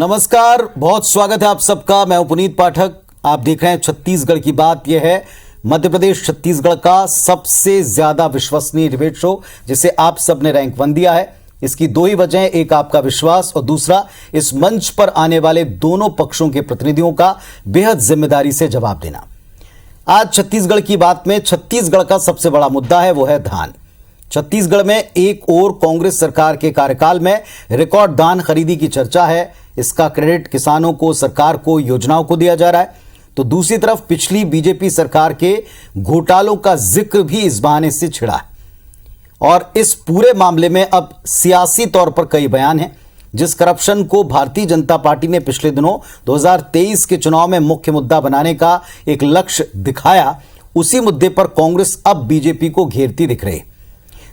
नमस्कार, बहुत स्वागत है आप सबका। मैं हूं पुनीत पाठक। आप देख रहे हैं छत्तीसगढ़ की बात। यह है मध्य प्रदेश छत्तीसगढ़ का सबसे ज्यादा विश्वसनीय डिबेट शो, जिसे आप सब ने रैंक 1 दिया है। इसकी दो ही वजह, एक आपका विश्वास और दूसरा इस मंच पर आने वाले दोनों पक्षों के प्रतिनिधियों का बेहद जिम्मेदारी से जवाब देना। आज छत्तीसगढ़ की बात में छत्तीसगढ़ का सबसे बड़ा मुद्दा है, वो है धान। छत्तीसगढ़ में एक ओर कांग्रेस सरकार के कार्यकाल में रिकॉर्ड धान खरीदी की चर्चा है, इसका क्रेडिट किसानों को, सरकार को, योजनाओं को दिया जा रहा है। तो दूसरी तरफ पिछली बीजेपी सरकार के घोटालों का जिक्र भी इस बहाने से छिड़ा है। और इस पूरे मामले में अब सियासी तौर पर कई बयान हैं। जिस करप्शन को भारतीय जनता पार्टी ने पिछले दिनों 2023 के चुनाव में मुख्य मुद्दा बनाने का एक लक्ष्य दिखाया, उसी मुद्दे पर कांग्रेस अब बीजेपी को घेरती दिख रही।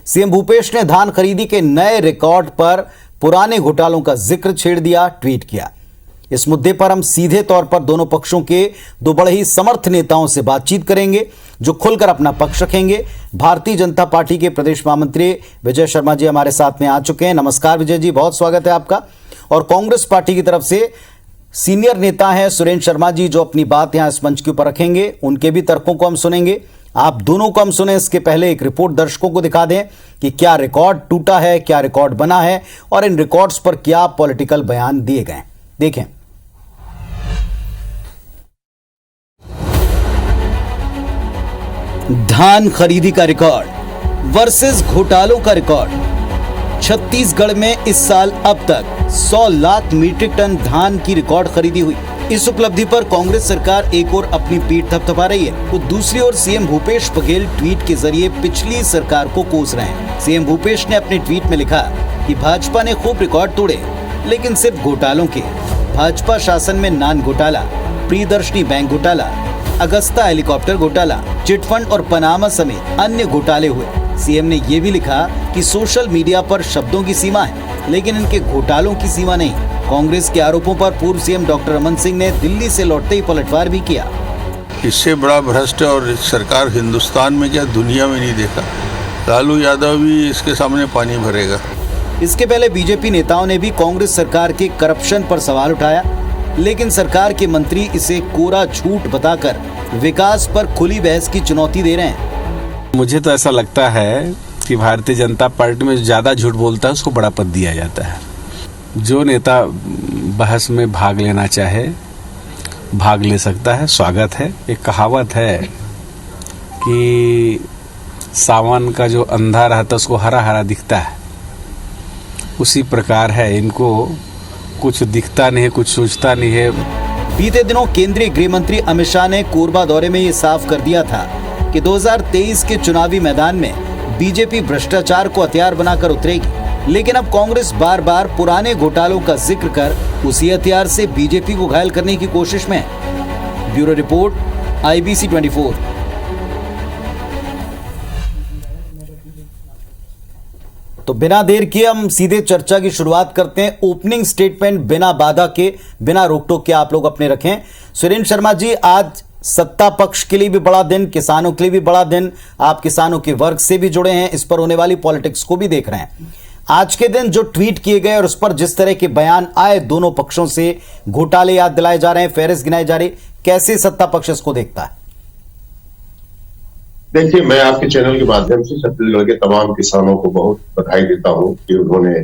सीएम भूपेश ने धान खरीदी के नए रिकॉर्ड पर पुराने घोटालों का जिक्र छेड़ दिया, ट्वीट किया। इस मुद्दे पर हम सीधे तौर पर दोनों पक्षों के दो बड़े ही समर्थ नेताओं से बातचीत करेंगे, जो खुलकर अपना पक्ष रखेंगे। भारतीय जनता पार्टी के प्रदेश महामंत्री विजय शर्मा जी हमारे साथ में आ चुके हैं। नमस्कार विजय जी, बहुत स्वागत है आपका। और कांग्रेस पार्टी की तरफ से सीनियर नेता हैं सुरेंद्र शर्मा जी, जो अपनी बात यहां इस मंच के ऊपर रखेंगे। उनके भी तर्कों को हम सुनेंगे। आप दोनों को हम सुने इसके पहले एक रिपोर्ट दर्शकों को दिखा दें कि क्या रिकॉर्ड टूटा है, क्या रिकॉर्ड बना है और इन रिकॉर्ड्स पर क्या पॉलिटिकल बयान दिए गए। देखें। धान खरीदी का रिकॉर्ड वर्सेस घोटालों का रिकॉर्ड। छत्तीसगढ़ में इस साल अब तक 100 लाख मीट्रिक टन धान की रिकॉर्ड खरीदी हुई। इस उपलब्धि पर कांग्रेस सरकार एक ओर अपनी पीठ थपथपा रही है, तो दूसरी ओर सीएम भूपेश बघेल ट्वीट के जरिए पिछली सरकार को कोस रहे हैं। सीएम भूपेश ने अपने ट्वीट में लिखा कि भाजपा ने खूब रिकॉर्ड तोड़े, लेकिन सिर्फ घोटालों के। भाजपा शासन में नान घोटाला, प्रियदर्शनी बैंक घोटाला, अगस्ता हेलीकॉप्टर घोटाला, चिटफंड और पनामा समेत अन्य घोटाले हुए। सीएम ने यह भी लिखा कि सोशल मीडिया पर शब्दों की सीमा है, लेकिन इनके घोटालों की सीमा नहीं। कांग्रेस के आरोपों पर पूर्व सीएम डॉक्टर रमन सिंह ने दिल्ली से लौटते ही पलटवार भी किया। इससे बड़ा भ्रष्ट और सरकार हिंदुस्तान में क्या दुनिया में नहीं देखा। लालू यादव भी इसके सामने पानी भरेगा। इसके पहले बीजेपी नेताओं ने भी कांग्रेस सरकार के करप्शन पर सवाल उठाया, लेकिन सरकार के मंत्री इसे कोरा झूठ बताकर विकास पर खुली बहस की चुनौती दे रहे हैं। मुझे तो ऐसा लगता है कि भारतीय जनता पार्टी में ज्यादा झूठ बोलता है उसको बड़ा पद दिया जाता है। जो नेता बहस में भाग लेना चाहे भाग ले सकता है, स्वागत है। एक कहावत है कि सावन का जो अंधा रहता है उसको हरा हरा दिखता है, उसी प्रकार है। इनको कुछ दिखता नहीं है, कुछ सोचता नहीं है। बीते दिनों केंद्रीय गृह मंत्री अमित शाह ने कोरबा दौरे में ये साफ कर दिया था कि 2023 के चुनावी मैदान में बीजेपी भ्रष्टाचार को हथियार बनाकर उतरेगी। लेकिन अब कांग्रेस बार बार पुराने घोटालों का जिक्र कर उसी हथियार से बीजेपी को घायल करने की कोशिश में है। Bureau report, IBC 24। तो बिना देर किए हम सीधे चर्चा की शुरुआत करते हैं। ओपनिंग स्टेटमेंट बिना बाधा के, बिना रोक-टोक के आप लोग अपने रखें। सुरेंद्र शर्मा जी, आज सत्ता पक्ष के लिए भी बड़ा दिन, किसानों के लिए भी बड़ा दिन। आप किसानों के वर्ग से भी जुड़े हैं, इस पर होने वाली पॉलिटिक्स को भी देख रहे हैं। आज के दिन जो ट्वीट किए गए और उस पर जिस तरह के बयान आए दोनों पक्षों से, घोटाले याद दिलाए जा रहे हैं, फेहरिस्त गिनाए जा रहे, कैसे सत्ता पक्ष इसको देखता है? देखिए, मैं आपके चैनल के माध्यम से छत्तीसगढ़ के तमाम किसानों को बहुत बधाई देता हूं कि उन्होंने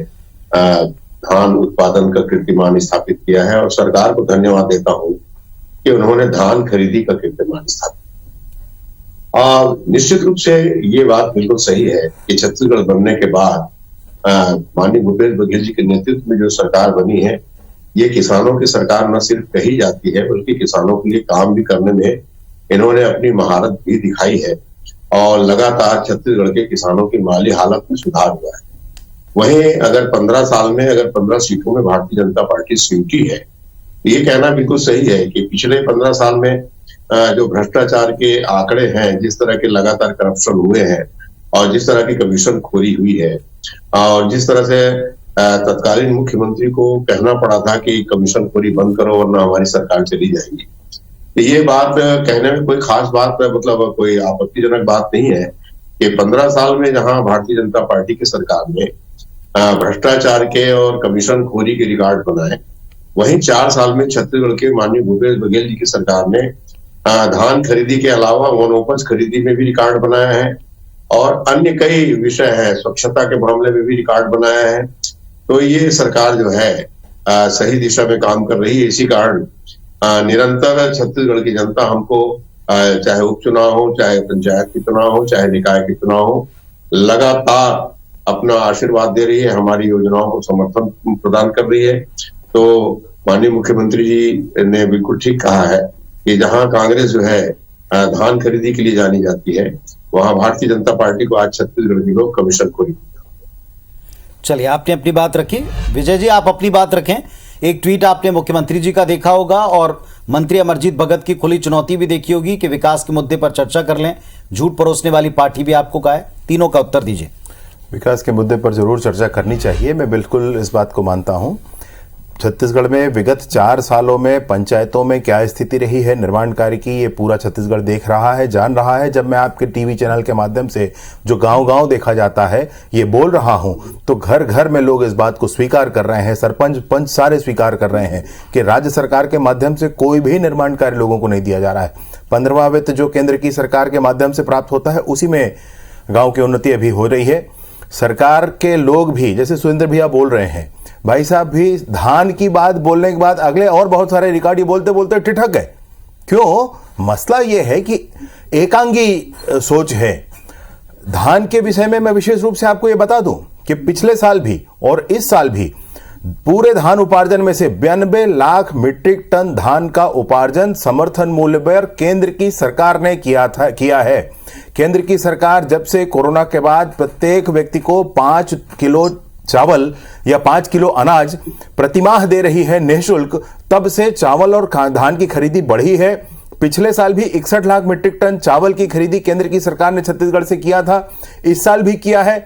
धान उत्पादन का कीर्तिमान स्थापित किया है, और सरकार को धन्यवाद देता हूं कि उन्होंने धान खरीदी का कीर्तिमान स्थापित किया। निश्चित रूप से ये बात बिल्कुल सही है कि छत्तीसगढ़ बनने के बाद माननीय भूपेश बघेल जी के नेतृत्व में जो सरकार बनी है, ये किसानों की सरकार न सिर्फ कही जाती है, बल्कि किसानों के लिए काम भी करने में इन्होंने अपनी महारत भी दिखाई है। और लगातार छत्तीसगढ़ के किसानों की माली हालत में सुधार हुआ है। वहीं अगर 15 साल में अगर 15 सीटों में भारतीय जनता पार्टी सिमटी है, तो ये कहना बिल्कुल सही है कि पिछले 15 साल में जो भ्रष्टाचार के आंकड़े हैं, जिस तरह के लगातार करप्शन हुए हैं और जिस तरह की कमीशन खोरी हुई है, और जिस तरह से तत्कालीन मुख्यमंत्री को कहना पड़ा था कि कमीशन खोरी बंद करो वरना हमारी सरकार चली जाएगी, तो ये बात कहने में कोई खास बात, मतलब कोई आपत्तिजनक बात नहीं है कि 15 साल में जहां भारतीय जनता पार्टी की सरकार ने भ्रष्टाचार के और कमीशन खोरी के रिकॉर्ड बनाए, वहीं 4 साल में छत्तीसगढ़ के माननीय भूपेश बघेल जी की सरकार ने धान खरीदी के अलावा वनोपज खरीदी में भी रिकॉर्ड बनाया है और अन्य कई विषय हैं, स्वच्छता के मामले में भी रिकॉर्ड बनाया है। तो ये सरकार जो है सही दिशा में काम कर रही है। इसी कारण निरंतर छत्तीसगढ़ की जनता हमको चाहे उपचुनाव हो, चाहे पंचायत के चुनाव हो, चाहे निकाय के चुनाव हो, लगातार अपना आशीर्वाद दे रही है, हमारी योजनाओं को समर्थन प्रदान कर रही है। तो माननीय मुख्यमंत्री जी ने बिल्कुल ठीक कहा है कि जहां कांग्रेस जो है धान खरीदी के लिए जानी जाती है, वहां भारतीय जनता पार्टी को आज छत्तीसगढ़ के लोग कमीशन खोरी। चलिए, आपने अपनी बात रखी। विजय जी, आप अपनी बात रखें। एक ट्वीट आपने मुख्यमंत्री जी का देखा होगा और मंत्री अमरजीत भगत की खुली चुनौती भी देखी होगी कि विकास के मुद्दे पर चर्चा कर लें। झूठ परोसने वाली पार्टी भी आपको कहा है। तीनों का उत्तर दीजिए। विकास के मुद्दे पर जरूर चर्चा करनी चाहिए, मैं बिल्कुल इस बात को मानता हूं। छत्तीसगढ़ में विगत 4 सालों में पंचायतों में क्या स्थिति रही है निर्माण कार्य की, ये पूरा छत्तीसगढ़ देख रहा है, जान रहा है। जब मैं आपके टीवी चैनल के माध्यम से जो गांव-गांव देखा जाता है ये बोल रहा हूं, तो घर घर में लोग इस बात को स्वीकार कर रहे हैं, सरपंच पंच सारे स्वीकार कर रहे हैं कि राज्य सरकार के माध्यम से कोई भी निर्माण कार्य लोगों को नहीं दिया जा रहा है। 15वां वित्त जो केंद्र की सरकार के माध्यम से प्राप्त होता है, उसी में गाँव की उन्नति अभी हो रही है। सरकार के लोग भी, जैसे सुरेंद्र भैया बोल रहे हैं, भाई साहब भी धान की बात बोलने के बाद अगले और बहुत सारे रिकॉर्ड बोलते बोलते ठिठक गए। क्यों? मसला यह है कि एकांगी सोच है। धान के विषय में मैं विशेष रूप से आपको यह बता दूं कि पिछले साल भी और इस साल भी पूरे धान उपार्जन में से 92 लाख मीट्रिक टन धान का उपार्जन समर्थन मूल्य पर केंद्र की सरकार ने किया है। केंद्र की सरकार जब से कोरोना के बाद प्रत्येक व्यक्ति को 5 किलो चावल या 5 किलो अनाज प्रतिमाह दे रही है निःशुल्क, तब से चावल और धान की खरीदी बढ़ी है। पिछले साल भी 61 लाख मीट्रिक टन चावल की खरीदी केंद्र की सरकार ने छत्तीसगढ़ से किया था, इस साल भी किया है।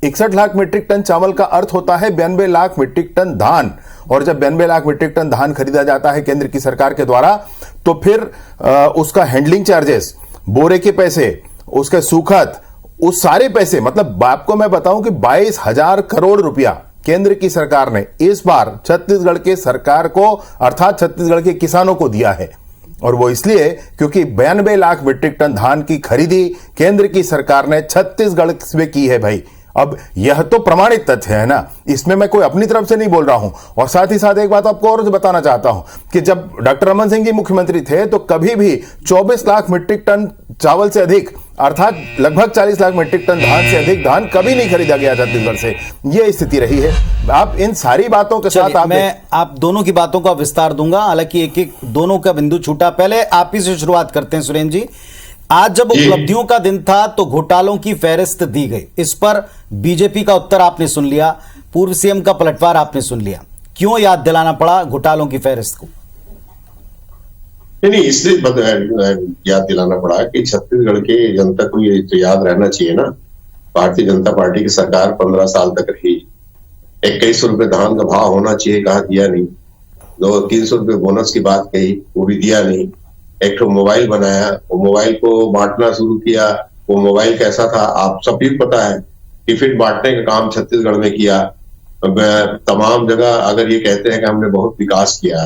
61 लाख मीट्रिक टन चावल का अर्थ होता है 92 लाख मीट्रिक टन धान, और जब 92 लाख मीट्रिक टन धान खरीदा जाता है केंद्र की सरकार के द्वारा, तो फिर उसका हैंडलिंग चार्जेस, बोरे के पैसे, उसके सूखत, उस सारे पैसे, मतलब आपको मैं बताऊं कि 22,000 करोड़ रुपया केंद्र की सरकार ने इस बार छत्तीसगढ़ के सरकार को अर्थात छत्तीसगढ़ के किसानों को दिया है। और वो इसलिए क्योंकि 92 लाख मीट्रिक टन धान की खरीदी केंद्र की सरकार ने छत्तीसगढ़ में की है। भाई, अब यह तो प्रमाणित तथ्य है ना, इसमें मैं कोई अपनी तरफ से नहीं बोल रहा हूं। और साथ ही साथ एक बात आपको और बताना चाहता हूं कि जब डॉक्टर रमन सिंह जी मुख्यमंत्री थे तो कभी भी 24 लाख मीट्रिक टन चावल से अधिक, अर्थात लगभग 40 लाख मीट्रिक टन धान से अधिक धान कभी नहीं खरीदा गया छत्तीसगढ़ से। यह स्थिति रही है। आप इन सारी बातों के साथ मैं आप दोनों की बातों का विस्तार दूंगा, हालांकि एक एक दोनों का बिंदु छूटा। पहले आप ही से शुरुआत करते हैं सुरेंद्र जी। आज जब उपलब्धियों का दिन था तो घोटालों की फहरिस्त दी गई, इस पर बीजेपी का उत्तर आपने सुन लिया, पूर्व सीएम का पलटवार आपने सुन लिया। क्यों याद दिलाना पड़ा घोटालों की फहरिस्त को? नहीं, इसलिए याद दिलाना पड़ा कि छत्तीसगढ़ के जनता को ये तो याद रहना चाहिए ना, भारतीय जनता पार्टी की सरकार 15 साल तक रही। 2100 रुपए धान का भाव होना चाहिए, कहा दिया नहीं। 300 रुपए बोनस की बात कही, वो भी दिया नहीं। एक तो मोबाइल बनाया, वो मोबाइल को बांटना शुरू किया। वो मोबाइल कैसा था आप सभी को पता है। टिफिन बांटने का काम छत्तीसगढ़ में किया। तमाम जगह अगर ये कहते हैं कि हमने बहुत विकास किया,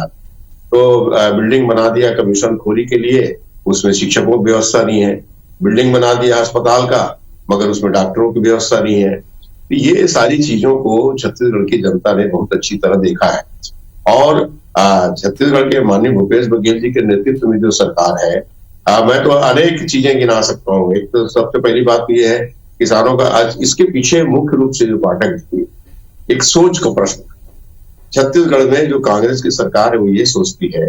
तो बिल्डिंग बना दिया कमीशन खोरी के लिए, उसमें शिक्षकों की व्यवस्था नहीं है। बिल्डिंग बना दिया अस्पताल का, मगर उसमें डॉक्टरों की व्यवस्था नहीं है। ये सारी चीजों को छत्तीसगढ़ की जनता ने बहुत अच्छी तरह देखा है। और छत्तीसगढ़ के माननीय भूपेश बघेल जी के नेतृत्व में जो सरकार है, मैं तो अनेक चीजें गिना सकता हूँ। एक तो सबसे पहली बात यह है किसानों का, आज इसके पीछे मुख्य रूप से जो पाठक एक सोच का प्रश्न। छत्तीसगढ़ में जो कांग्रेस की सरकार है वो ये सोचती है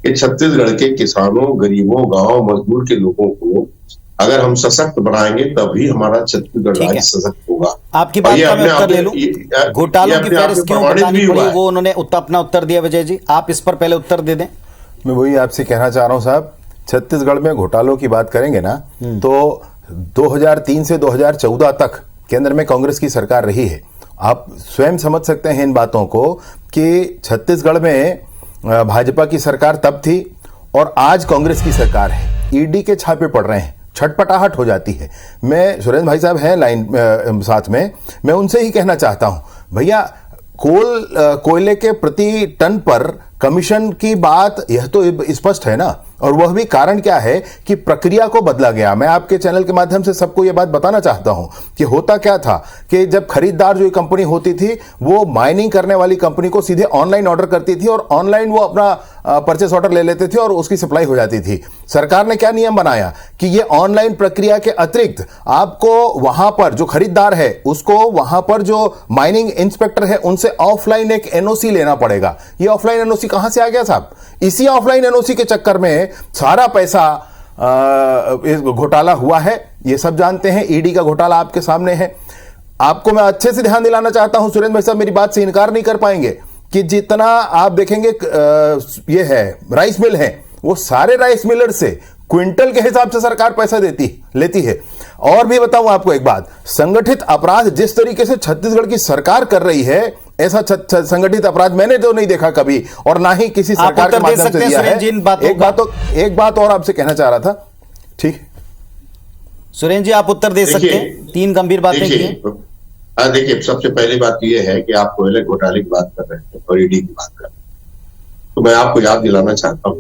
कि छत्तीसगढ़ के किसानों, गरीबों, गांव मजदूर के लोगों को अगर हम सशक्त बनाएंगे तभी हमारा छत्तीसगढ़ राज्य सशक्त होगा। आपकी बात का मैं उत्तर ले लूं, घोटालों की फहरिस्त क्यों बतानी पड़ी, वो उन्होंने अपना उत्तर दिया। विजय जी, आप इस पर पहले उत्तर दे दें। मैं वही आपसे कहना चाह रहा हूं साहब, छत्तीसगढ़ में घोटालों की बात करेंगे ना तो 2003 से 2014 तक केंद्र में कांग्रेस की सरकार रही है। आप स्वयं समझ सकते हैं इन बातों को कि छत्तीसगढ़ में भाजपा की सरकार तब थी और आज कांग्रेस की सरकार है। ईडी के छापे पड़ रहे हैं, छटपटाहट हो जाती है। मैं सुरेंद्र भाई साहब हैं लाइन साथ में, मैं उनसे ही कहना चाहता हूं, भैया कोयले के प्रति टन पर कमीशन की बात, यह तो स्पष्ट है ना। और वह भी कारण क्या है कि प्रक्रिया को बदला गया। मैं आपके चैनल के माध्यम से सबको यह बात बताना चाहता हूं कि होता क्या था कि जब खरीदार जो कंपनी होती थी वो माइनिंग करने वाली कंपनी को सीधे ऑनलाइन ऑर्डर करती थी और ऑनलाइन वो अपना परचेस ऑर्डर ले लेते थे और उसकी सप्लाई हो जाती थी। सरकार ने क्या नियम बनाया कि ये ऑनलाइन प्रक्रिया के अतिरिक्त आपको वहां पर जो खरीदार है उसको वहां पर जो माइनिंग इंस्पेक्टर है उनसे ऑफलाइन एक एनओसी लेना पड़ेगा। ये ऑफलाइन एनओसी कहां से आ गया साहब? इसी ऑफलाइन एनओसी के चक्कर में सारा पैसा घोटाला हुआ है। ये सब जानते हैं। ईडी का घोटाला आपके सामने है। आपको मैं अच्छे से ध्यान दिलाना चाहता हूं, सुरेंद्र भाई साहब मेरी बात से इनकार नहीं कर पाएंगे कि जितना आप देखेंगे ये है राइस मिल है, वो सारे राइस मिलर से क्विंटल के हिसाब से सरकार पैसा लेती है। और भी बताऊं आपको एक बात, संगठित अपराध जिस तरीके से छत्तीसगढ़ की सरकार कर रही है, ऐसा संगठित अपराध मैंने तो नहीं देखा कभी, और ना ही किसी सरकार के माध्यम से दिया है। एक बात और आपसे कहना चाह रहा था, ठीक सुरेंद्र जी आप उत्तर दे सकते हैं। 3 गंभीर बातें की। देखिए, सबसे पहली बात यह है कि आप कोयले घोटाले की बात कर रहे हैं और ईडी की बात कर रहे हैं, तो मैं आपको याद दिलाना चाहता हूं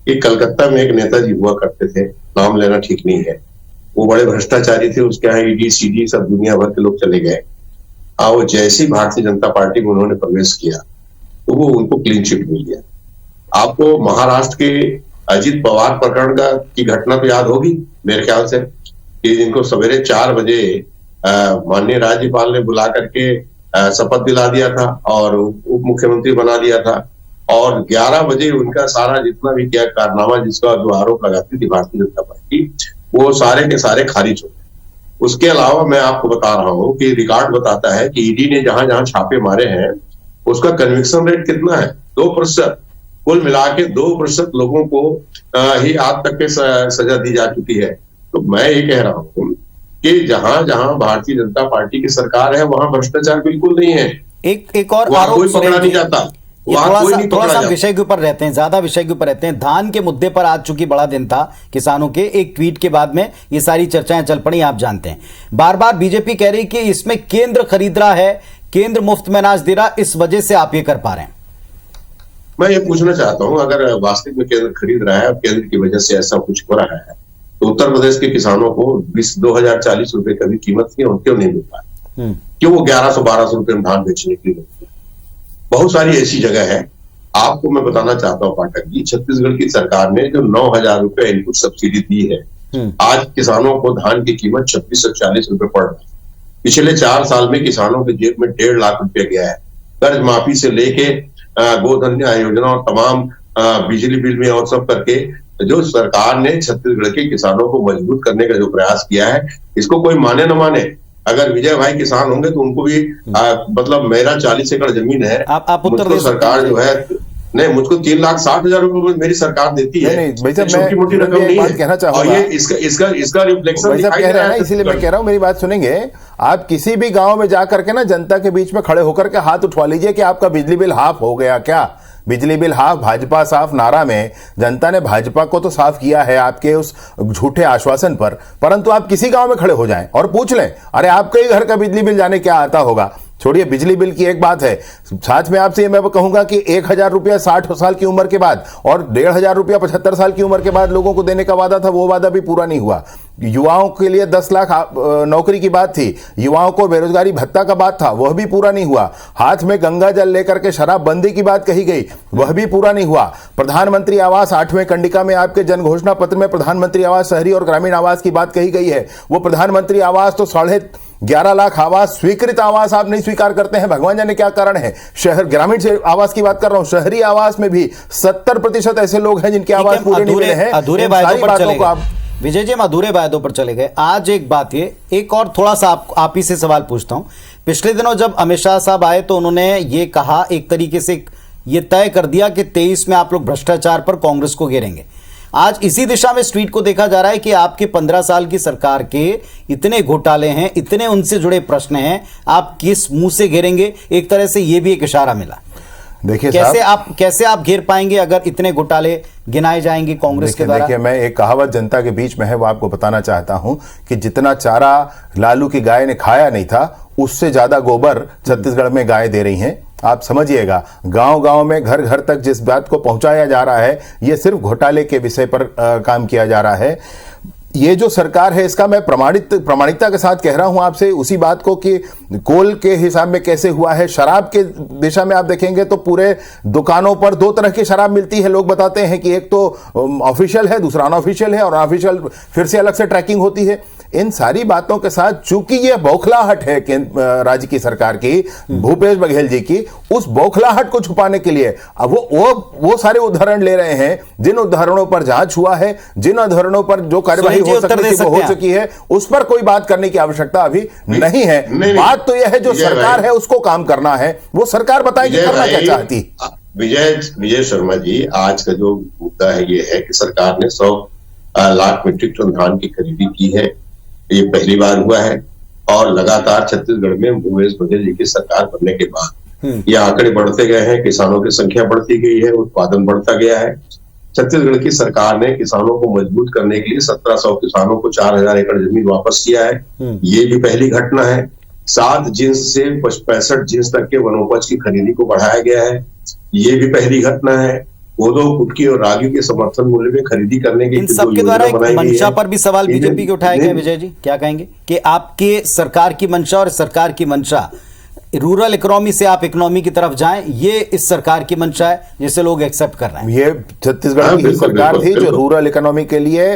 कि कलकत्ता में एक नेताजी हुआ करते थे, नाम लेना ठीक नहीं है, वो बड़े भ्रष्टाचारी थे। उसके यहाँ ईडी सीडी सब दुनिया भर के लोग चले गए। वो जैसी भारतीय जनता पार्टी में उन्होंने प्रवेश किया तो वो उनको क्लीन चिट मिल गया। आपको महाराष्ट्र के अजित पवार प्रकरण की घटना तो याद होगी मेरे ख्याल से, कि जिनको सवेरे 4 बजे माननीय राज्यपाल ने बुला करके शपथ दिला दिया था और उप मुख्यमंत्री बना दिया था, और 11 बजे उनका सारा जितना भी क्या कारनामा जिसका जो आरोप लगाती थी भारतीय जनता पार्टी, वो सारे के सारे खारिज हो गए। उसके अलावा मैं आपको बता रहा हूं कि रिकॉर्ड बताता है कि ईडी ने जहां जहां छापे मारे हैं उसका कन्विक्शन रेट कितना है, 2%। कुल मिला के 2% लोगों को ही आज तक के सजा दी जा चुकी है। तो मैं ये कह रहा हूं कि जहां जहां भारतीय जनता पार्टी की सरकार है वहां भ्रष्टाचार बिल्कुल नहीं है। एक और आरोप कोई पकड़ा नहीं जाता। थोड़ा सा विषय के ऊपर रहते हैं, ज्यादा विषय के ऊपर रहते हैं। धान के मुद्दे पर आज चूंकि बड़ा दिन था किसानों के, एक ट्वीट के बाद में ये सारी चर्चाएं चल पड़ी, आप जानते हैं। बार बार बीजेपी कह रही कि इसमें केंद्र खरीद रहा है, केंद्र मुफ्त में अनाज दे रहा, इस वजह से आप ये कर पा रहे हैं। मैं ये पूछना चाहता हूं, अगर वास्तविक में केंद्र खरीद रहा है और केंद्र की वजह से ऐसा कुछ हो रहा है तो उत्तर प्रदेश के किसानों को 2040 रुपए का भी कीमत क्यों नहीं मिल पाती? क्यों वो 1100-1200 रुपए में धान बेचने के लिए? बहुत सारी ऐसी जगह है। आपको मैं बताना चाहता हूं पाठक जी, छत्तीसगढ़ की सरकार ने जो 9,000 रुपए इनपुट सब्सिडी दी है, आज किसानों को धान की कीमत 2640 रुपए पड़ रही है। पिछले 4 साल में किसानों के जेब में 1.5 लाख रुपए गया है। कर्ज माफी से लेके गोधन योजना और तमाम बिजली बिल में और सब करके जो सरकार ने छत्तीसगढ़ के किसानों को मजबूत करने का जो प्रयास किया है, इसको कोई माने न माने, अगर विजय भाई किसान होंगे तो उनको भी मतलब मेरा 40 एकड़ जमीन है, आप उत्तर मुझको सरकार जो है नहीं, मुझको 3,60,000 रुपए मेरी सरकार देती है। छोटी मोटी रकम नहीं है। कहना चाहूंगा इसका रिफ्लेक्शन कह रहे हैं ना, इसीलिए मैं कह रहा हूं, मेरी बात सुनेंगे। आप किसी भी गांव में जाकर के ना जनता के बीच में खड़े होकर के हाथ उठवा लीजिए कि आपका बिजली बिल हाफ हो गया क्या? बिजली बिल हाफ, भाजपा साफ नारा में जनता ने भाजपा को तो साफ किया है आपके उस झूठे आश्वासन पर, परंतु आप किसी गांव में खड़े हो जाएं और पूछ लें, अरे आपके ही घर का बिजली बिल जाने क्या आता होगा। छोड़िए बिजली बिल की एक बात है, साथ में आपसे मैं कहूंगा कि 1,000 रुपया 60 साल की उम्र के बाद और 1,500 रुपया 75 साल की उम्र के बाद लोगों को देने का वादा था, वो वादा भी पूरा नहीं हुआ। युवाओं के लिए 10 लाख नौकरी की बात थी, युवाओं को बेरोजगारी भत्ता का बात था, वह भी पूरा नहीं हुआ। हाथ में गंगा जल लेकर के शराबबंदी की बात कही गई, वह भी पूरा नहीं हुआ। प्रधानमंत्री आवास 8वें कंडिका में आपके जन घोषणा पत्र में प्रधानमंत्री आवास शहरी और ग्रामीण आवास की बात कही गई है, वो प्रधानमंत्री आवास तो 11.5 लाख आवास, स्वीकृत आवास आप नहीं स्वीकार करते हैं, भगवान जाने क्या कारण है। शहर ग्रामीण से आवास की बात कर रहा हूं, शहरी आवास में भी 70% ऐसे लोग हैं जिनके आवास पूरे नहीं मिले हैं। अधूरे वायदों पर चले गए विजय जी, हम अधूरे वायदों पर चले गए। आज एक बात ये, एक और थोड़ा सा आप ही से सवाल पूछता हूं। पिछले दिनों जब अमित शाह साहब आए तो उन्होंने ये कहा, एक तरीके से ये तय कर दिया कि 23 में आप लोग भ्रष्टाचार पर कांग्रेस को घेरेंगे। आज इसी दिशा में स्ट्रीट को देखा जा रहा है कि आपके 15 साल की सरकार के इतने घोटाले हैं, इतने उनसे जुड़े प्रश्न हैं, आप किस मुंह से घेरेंगे? एक तरह से यह भी एक इशारा मिला। देखिए कैसे आप घेर पाएंगे अगर इतने घोटाले गिनाए जाएंगे कांग्रेस के द्वारा? देखिए, मैं एक कहावत जनता के बीच में है वो आपको बताना चाहता हूं कि जितना चारा लालू की गाय ने खाया नहीं था उससे ज्यादा गोबर छत्तीसगढ़ में गाय दे रही हैं। आप समझिएगा, गांव-गांव में, घर घर तक जिस बात को पहुंचाया जा रहा है, ये सिर्फ घोटाले के विषय पर काम किया जा रहा है। ये जो सरकार है, इसका मैं प्रामाणिकता के साथ कह रहा हूं आपसे उसी बात को कि कोल के हिसाब में कैसे हुआ है। शराब के दिशा में आप देखेंगे तो पूरे दुकानों पर दो तरह की शराब मिलती है। लोग बताते हैं कि एक तो ऑफिशियल है, दूसरा अनऑफिशियल है, और अनऑफिशियल फिर से अलग से ट्रैकिंग होती है। इन सारी बातों के साथ चूंकि ये बौखलाहट है राज्य की सरकार की, भूपेश बघेल जी की, उस बौखलाहट को छुपाने के लिए अब वो सारे उदाहरण ले रहे हैं जिन उदाहरणों पर जांच हुआ है, जिन उदाहरणों पर जो कार्यवाही हो सकती थी वो हो चुकी है, उस पर कोई बात करने की आवश्यकता अभी नहीं है। बात तो यह है जो सरकार है उसको काम करना है, वो सरकार बताएगी करना क्या चाहती। विजय शर्मा जी, आज का जो मुद्दा है ये है कि सरकार ने 100 लाख मीट्रिक टन धान की खरीदी की है। ये पहली बार हुआ है और लगातार छत्तीसगढ़ में भूपेश बघेल जी की सरकार बनने के बाद ये आंकड़े बढ़ते गए हैं, किसानों की संख्या बढ़ती गई है, उत्पादन बढ़ता गया है। छत्तीसगढ़ की सरकार ने किसानों को मजबूत करने के लिए 1700 किसानों को 4000 एकड़ जमीन वापस किया है। ये भी पहली घटना है। 7 जिन्स से 65 जिन्स तक के वनोपज की खरीदी को बढ़ाया गया है। ये भी पहली घटना है। कोदो, कुटकी और रागी के समर्थन मूल्य में खरीदी करने की इन सबके द्वारा एक मंशा पर भी सवाल बीजेपी के उठाए गए। विजय जी, क्या कहेंगे कि आपके सरकार की मंशा और सरकार की मंशा रूरल इकोनॉमी से आप इकोनॉमी की तरफ जाएं, ये इस सरकार की मंशा है जिसे लोग एक्सेप्ट कर रहे हैं। ये छत्तीसगढ़ की सरकार थी जो रूरल इकोनॉमी के लिए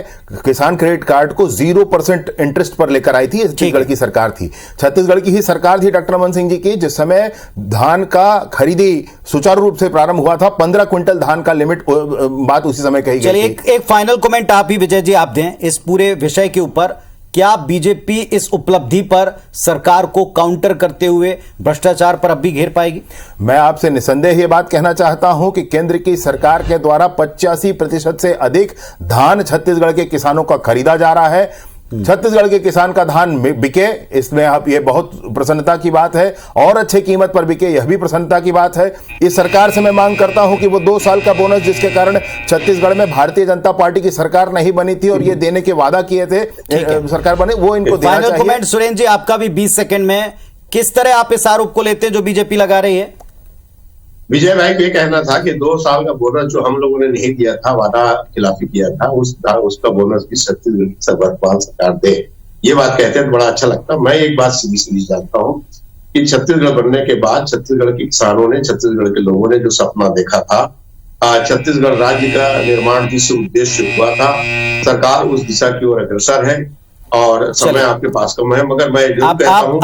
किसान क्रेडिट कार्ड को 0% इंटरेस्ट पर लेकर आई थी। छत्तीसगढ़ की सरकार थी, छत्तीसगढ़ की ही सरकार थी डॉक्टर रमन सिंह जी की, जिस समय धान का खरीदी सुचारू रूप से प्रारंभ हुआ था। 15 क्विंटल धान का लिमिट बात उसी समय कही गई। चलिए एक फाइनल कमेंट आप ही विजय जी आप दें इस पूरे विषय के ऊपर। क्या बीजेपी इस उपलब्धि पर सरकार को काउंटर करते हुए भ्रष्टाचार पर अब भी घेर पाएगी? मैं आपसे निसंदेह ये बात कहना चाहता हूं कि केंद्र की सरकार के द्वारा 85% से अधिक धान छत्तीसगढ़ के किसानों का खरीदा जा रहा है। छत्तीसगढ़ के किसान का धान बिके, इसमें अब ये बहुत प्रसन्नता की बात है, और अच्छे कीमत पर बिके, यह भी प्रसन्नता की बात है। इस सरकार से मैं मांग करता हूं कि वो 2 साल का बोनस जिसके कारण छत्तीसगढ़ में भारतीय जनता पार्टी की सरकार नहीं बनी थी और ये देने के वादा किए थे सरकार बने, वो इनको देना चाहिए। फाइनल कमेंट सुरेंद्र जी आपका भी 20 सेकंड में, किस तरह आप इस आरोप को लेते हैं जो बीजेपी लगा रही है? विजय भाई को ये कहना था कि 2 साल का बोनस जो हम लोगों ने नहीं दिया था, वादा खिलाफी किया था, उसका बोनस भी छत्तीसगढ़ की वर्तमान सरकार दे। ये बात कहते हैं तो बड़ा अच्छा लगता। मैं एक बात सीधी जानता हूँ कि छत्तीसगढ़ बनने के बाद छत्तीसगढ़ के किसानों ने, छत्तीसगढ़ के लोगों ने जो सपना देखा था, छत्तीसगढ़ राज्य का निर्माण जिस उद्देश्य हुआ था, सरकार उस दिशा की ओर अग्रसर है। और समय आपके पास कम है, मगर मैं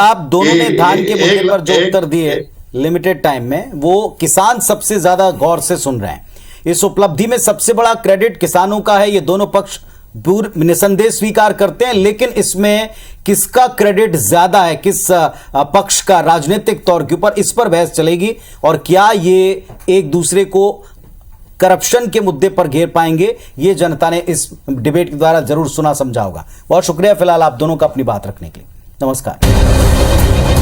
आप दोनों ने धान के मुद्दे पर जो उत्तर दिए लिमिटेड टाइम में, वो किसान सबसे ज्यादा गौर से सुन रहे हैं। इस उपलब्धि में सबसे बड़ा क्रेडिट किसानों का है, ये दोनों पक्ष निसंदेह स्वीकार करते हैं, लेकिन इसमें किसका क्रेडिट ज्यादा है, किस पक्ष का राजनीतिक तौर के ऊपर, इस पर बहस चलेगी। और क्या ये एक दूसरे को करप्शन के मुद्दे पर घेर पाएंगे, ये जनता ने इस डिबेट के द्वारा जरूर सुना समझा होगा। बहुत शुक्रिया फिलहाल आप दोनों का अपनी बात रखने के लिए। नमस्कार।